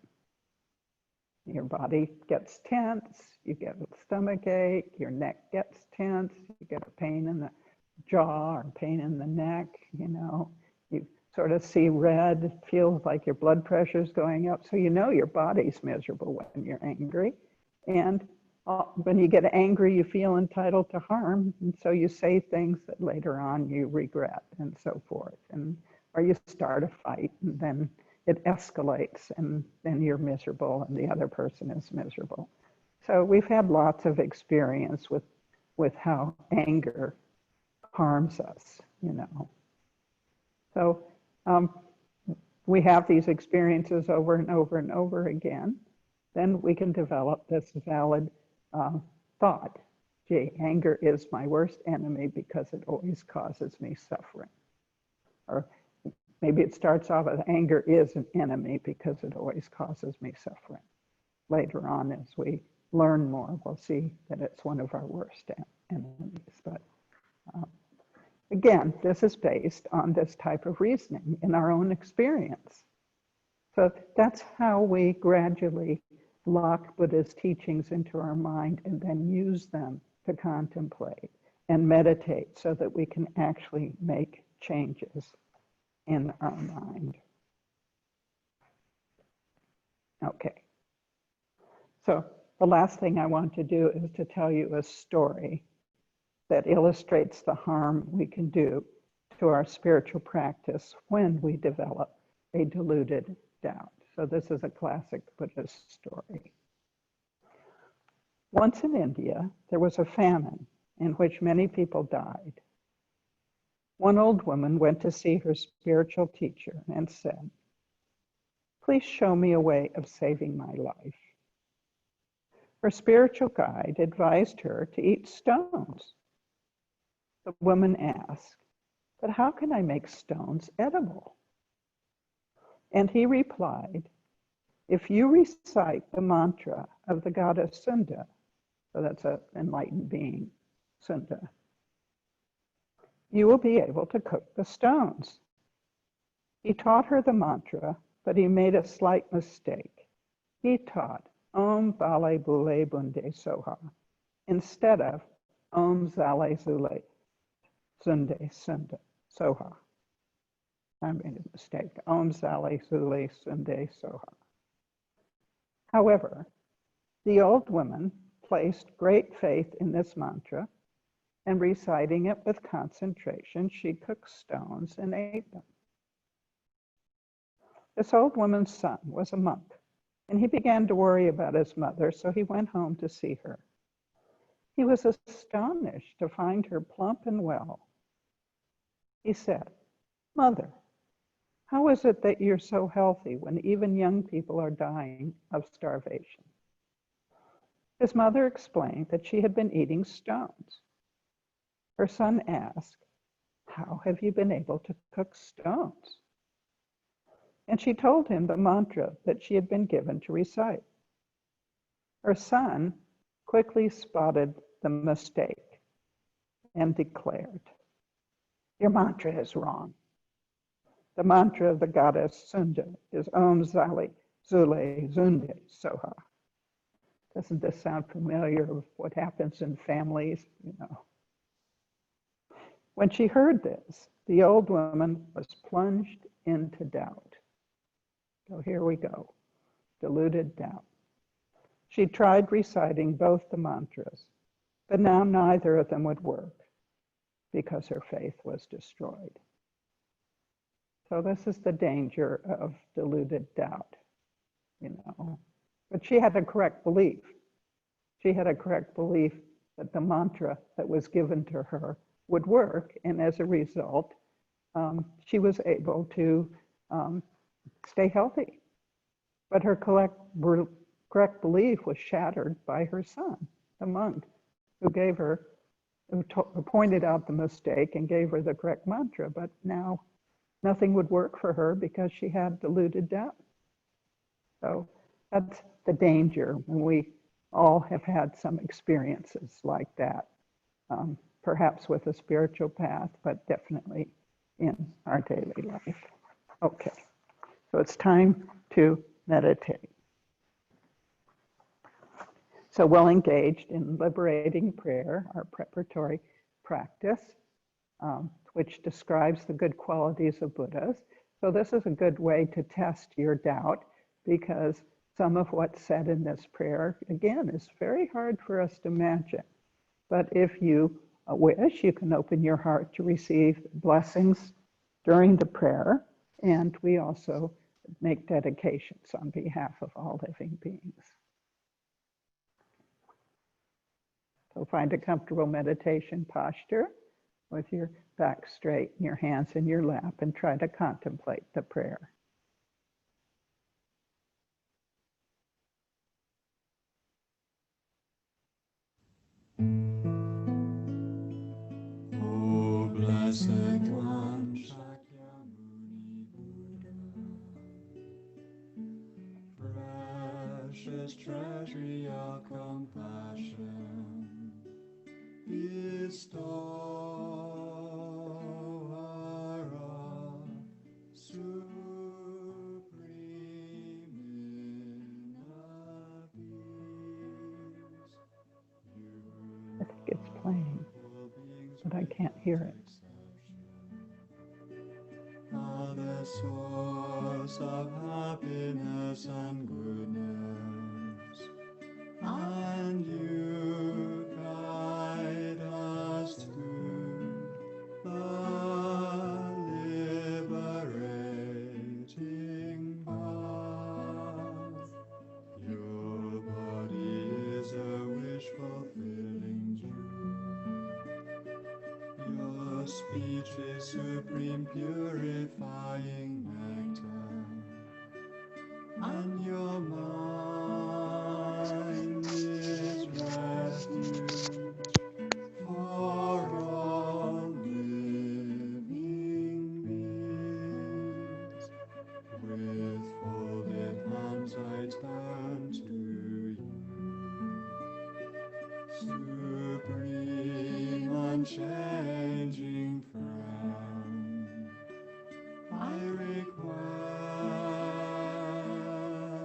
Your body gets tense, you get a stomach ache, your neck gets tense, you get a pain in the jaw or pain in the neck, you know, you sort of see red, it feels like your blood pressure is going up. So you know your body's miserable when you're angry. And when you get angry, you feel entitled to harm. And so you say things that later on you regret and so forth. And or you start a fight and then it escalates and then you're miserable and the other person is miserable. So we've had lots of experience with how anger harms us, you know. So we have these experiences over and over and over again. Then we can develop this valid thought. Gee, anger is my worst enemy because it always causes me suffering. Or maybe it starts off with anger is an enemy because it always causes me suffering. Later on, as we learn more, we'll see that it's one of our worst enemies. But again, this is based on this type of reasoning in our own experience. So that's how we gradually lock Buddha's teachings into our mind and then use them to contemplate and meditate so that we can actually make changes in our mind. Okay. So the last thing I want to do is to tell you a story that illustrates the harm we can do to our spiritual practice when we develop a deluded doubt. So this is a classic Buddhist story. Once in India, there was a famine in which many people died. One old woman went to see her spiritual teacher and said, Please show me a way of saving my life. Her spiritual guide advised her to eat stones. The woman asked, but how can I make stones edible? And he replied, if you recite the mantra of the goddess Sunda, so that's an enlightened being, Sunda, you will be able to cook the stones. He taught her the mantra, but he made a slight mistake. He taught Om Bale Bule Bunde Soha instead of Om Zale Zule Sunde Sunda Soha. I made a mistake. Om Zale Zule Sunde Soha. However, the old woman placed great faith in this mantra, and reciting it with concentration, she cooked stones and ate them. This old woman's son was a monk, and he began to worry about his mother, so he went home to see her. He was astonished to find her plump and well. He said, "Mother, how is it that you're so healthy when even young people are dying of starvation?" His mother explained that she had been eating stones. Her son asked, "How have you been able to cook stones?" And she told him the mantra that she had been given to recite. Her son quickly spotted the mistake and declared, "Your mantra is wrong. The mantra of the goddess Sunda is Om Zali Zule Zunde Soha." Doesn't this sound familiar with what happens in families, When she heard this, the old woman was plunged into doubt. So here we go, deluded doubt. She tried reciting both the mantras, but now neither of them would work because her faith was destroyed. So this is the danger of deluded doubt, But she had a correct belief. She had a correct belief that the mantra that was given to her would work, and as a result, she was able to stay healthy. But her correct belief was shattered by her son, the monk, who pointed out the mistake and gave her the correct mantra, but now nothing would work for her because she had deluded doubt. So that's the danger when we all have had some experiences like that, perhaps with a spiritual path, but definitely in our daily life. Okay, so it's time to meditate. So well engaged in liberating prayer, our preparatory practice, which describes the good qualities of Buddhas. So this is a good way to test your doubt, because some of what's said in this prayer, again, is very hard for us to imagine. But if you wish, you can open your heart to receive blessings during the prayer. And we also make dedications on behalf of all living beings. So find a comfortable meditation posture with your back straight and your hands in your lap, and try to contemplate the prayer. O Blessed One, Shakyamuni Buddha, precious treasury of compassion, bestower of supreme inner peace. I think it's playing, but I can't hear it. Are the source of happiness and goodness, and you guide us to the liberating path. Your body is a wish-fulfilling jewel. Your speech is supreme purifying nectar.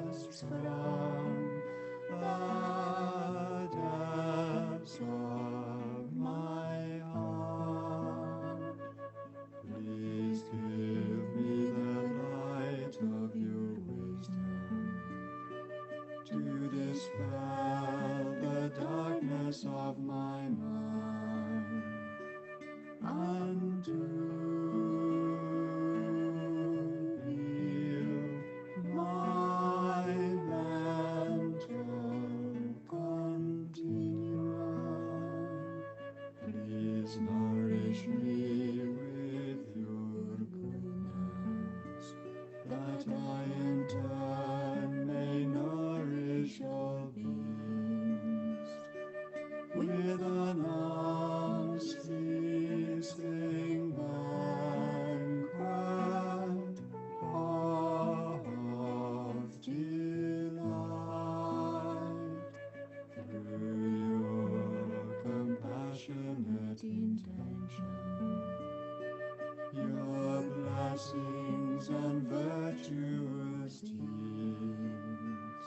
requests from the depths of my heart. Please give me the light of your wisdom to dispel the darkness of my mind, and to heal my mental continuum. Please nourish me with your goodness, that I in turn may nourish all beings with an unceasing banquet of delight. Through your compassionate intention, your blessings and virtuous deeds,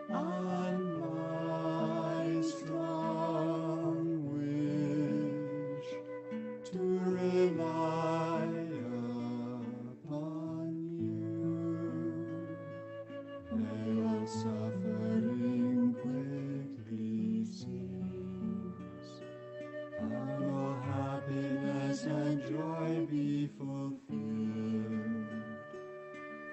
and my strong wish to rely upon you. May all suffering quickly cease, and all happiness and joy be fulfilled,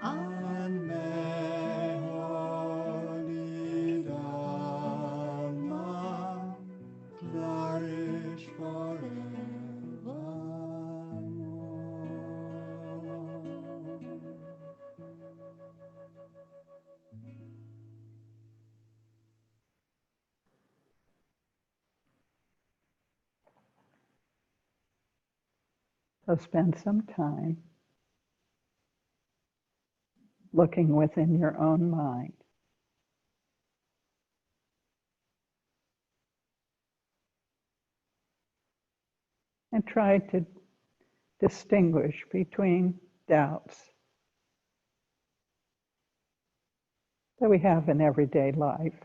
and may holy Dharma flourish forevermore. So spend some time looking within your own mind. And try to distinguish between doubts that we have in everyday life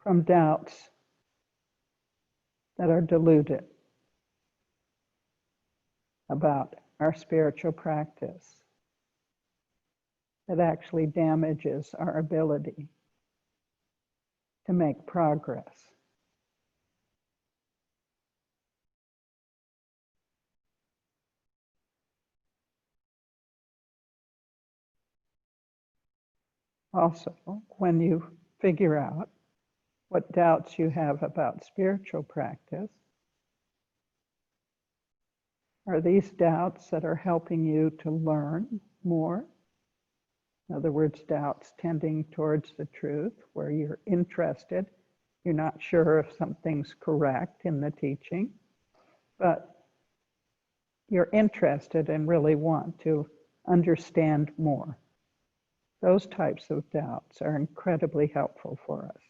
from doubts that are deluded about our spiritual practice, that actually damages our ability to make progress. Also, when you figure out what doubts you have about spiritual practice, are these doubts that are helping you to learn more? In other words, doubts tending towards the truth, where you're interested. You're not sure if something's correct in the teaching, but you're interested and really want to understand more. Those types of doubts are incredibly helpful for us.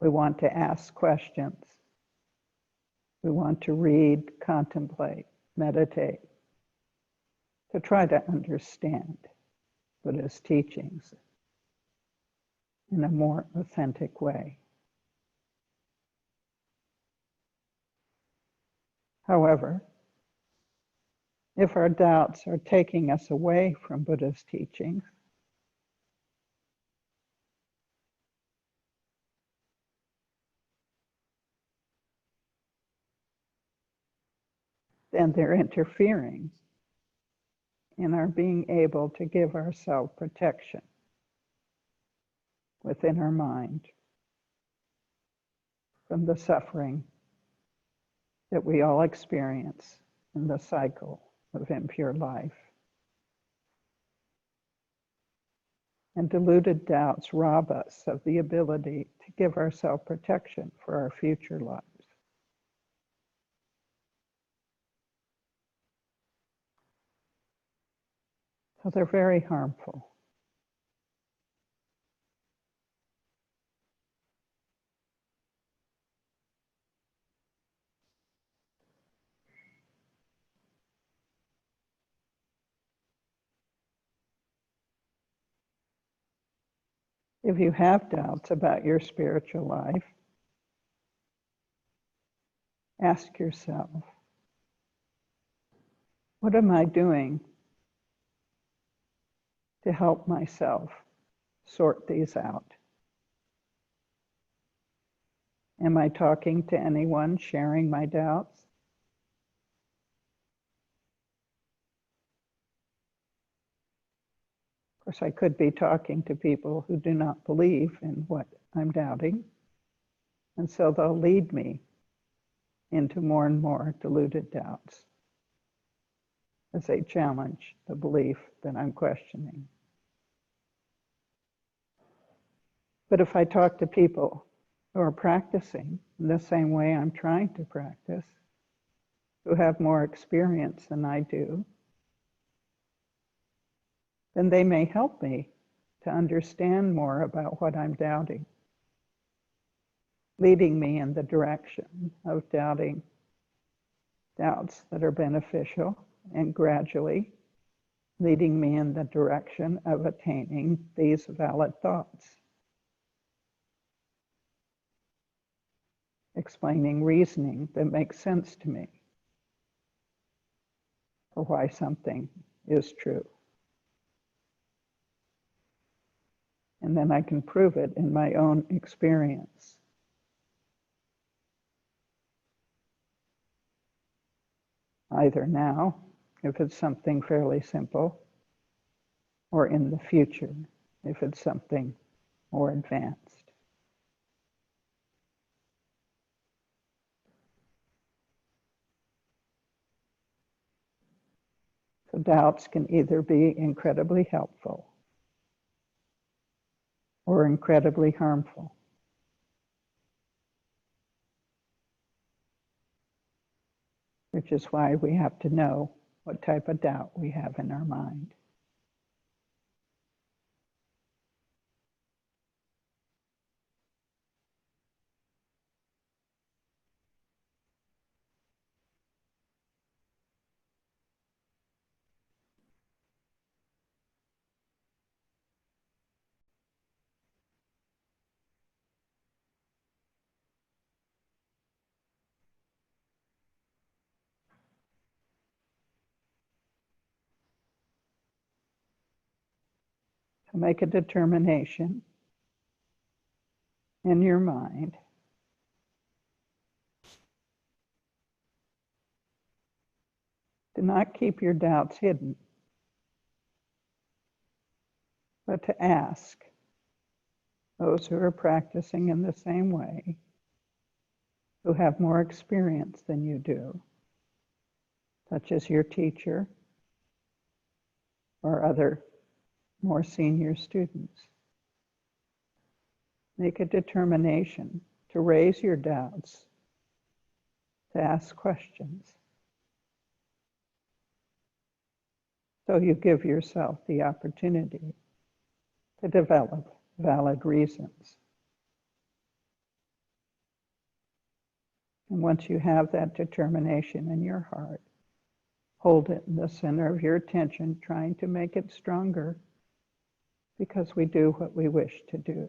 We want to ask questions. We want to read, contemplate, meditate, to try to understand Buddha's teachings in a more authentic way. However, if our doubts are taking us away from Buddha's teachings, then they're interfering in our being able to give ourselves protection within our mind from the suffering that we all experience in the cycle of impure life. And deluded doubts rob us of the ability to give ourselves protection for our future lives. So they're very harmful. If you have doubts about your spiritual life, ask yourself, what am I doing to help myself sort these out? Am I talking to anyone, sharing my doubts? Of course, I could be talking to people who do not believe in what I'm doubting, and so they'll lead me into more and more deluded doubts as they challenge the belief that I'm questioning. But if I talk to people who are practicing in the same way I'm trying to practice, who have more experience than I do, then they may help me to understand more about what I'm doubting, leading me in the direction of doubts that are beneficial, and gradually leading me in the direction of attaining these valid thoughts, explaining reasoning that makes sense to me for why something is true. And then I can prove it in my own experience. Either now, if it's something fairly simple, or in the future, if it's something more advanced. So doubts can either be incredibly helpful or incredibly harmful. Which is why we have to know what type of doubt we have in our mind. So make a determination in your mind to not keep your doubts hidden, but to ask those who are practicing in the same way, who have more experience than you do, such as your teacher or other more senior students. Make a determination to raise your doubts, to ask questions. So you give yourself the opportunity to develop valid reasons. And once you have that determination in your heart, hold it in the center of your attention, trying to make it stronger, because we do what we wish to do.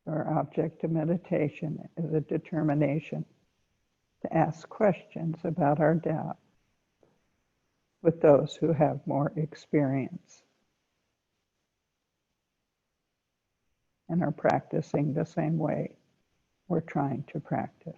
Our object of meditation is a determination to ask questions about our doubt with those who have more experience and are practicing the same way we're trying to practice.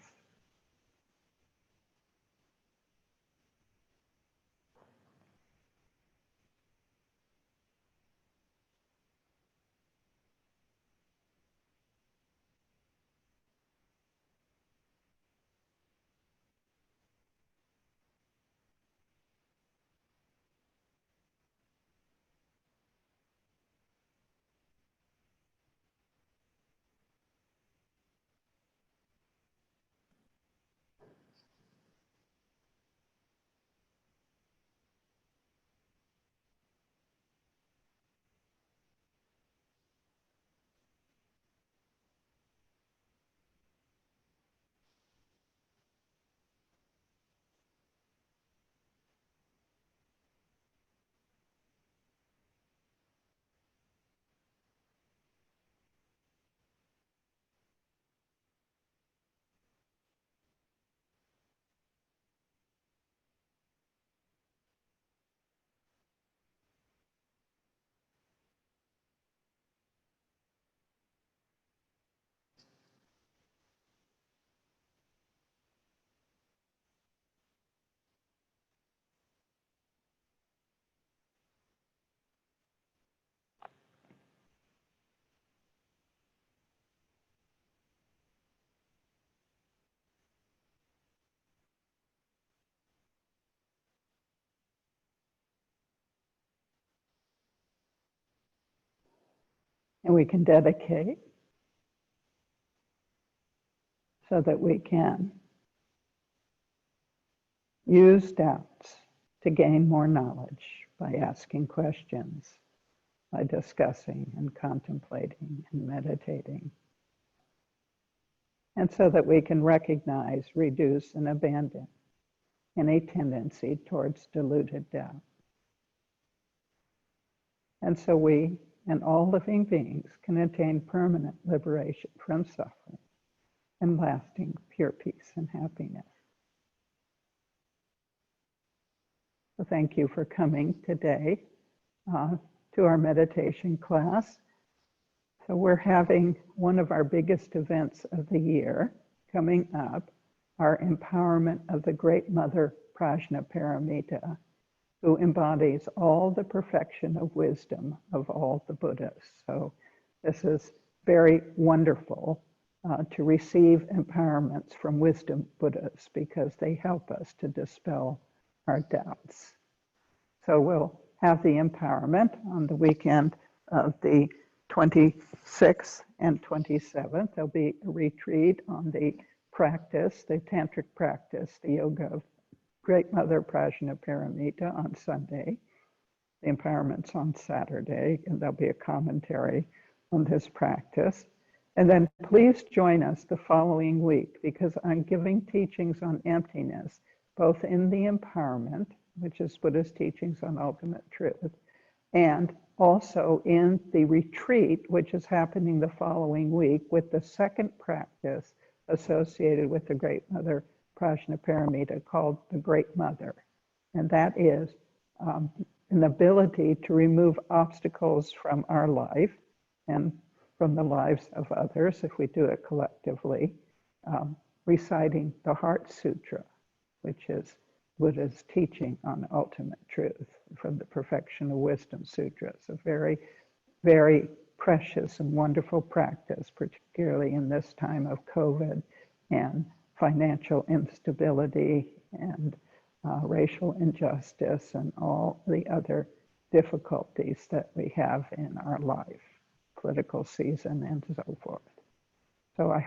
And we can dedicate so that we can use doubts to gain more knowledge by asking questions, by discussing and contemplating and meditating. And so that we can recognize, reduce, and abandon any tendency towards deluded doubt. And so we and all living beings can attain permanent liberation from suffering and lasting pure peace and happiness. So thank you for coming today to our meditation class. So we're having one of our biggest events of the year coming up, our empowerment of the Great Mother Prajnaparamita, who embodies all the perfection of wisdom of all the Buddhas. So this is very wonderful to receive empowerments from wisdom Buddhas because they help us to dispel our doubts. So we'll have the empowerment on the weekend of the 26th and 27th. There'll be a retreat on the practice, the tantric practice, the yoga of Great Mother Prajnaparamita on Sunday. The empowerment's on Saturday, and there'll be a commentary on this practice. And then please join us the following week, because I'm giving teachings on emptiness, both in the empowerment, which is Buddha's teachings on ultimate truth, and also in the retreat, which is happening the following week with the second practice associated with the Great Mother Prajnaparamita called the Great Mother. And that is an ability to remove obstacles from our life and from the lives of others, if we do it collectively, reciting the Heart Sutra, which is Buddha's teaching on ultimate truth from the Perfection of Wisdom Sutra. It's a very, very precious and wonderful practice, particularly in this time of COVID and financial instability and racial injustice and all the other difficulties that we have in our life, political season and so forth. So I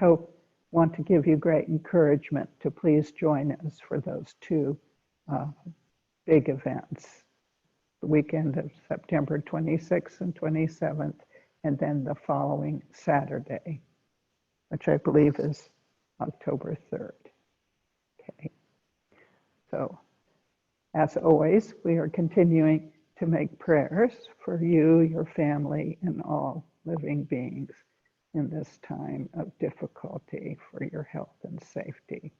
want to give you great encouragement to please join us for those two big events, the weekend of September 26th and 27th, and then the following Saturday, which I believe is October 3rd. Okay. So, as always, we are continuing to make prayers for you, your family, and all living beings in this time of difficulty for your health and safety.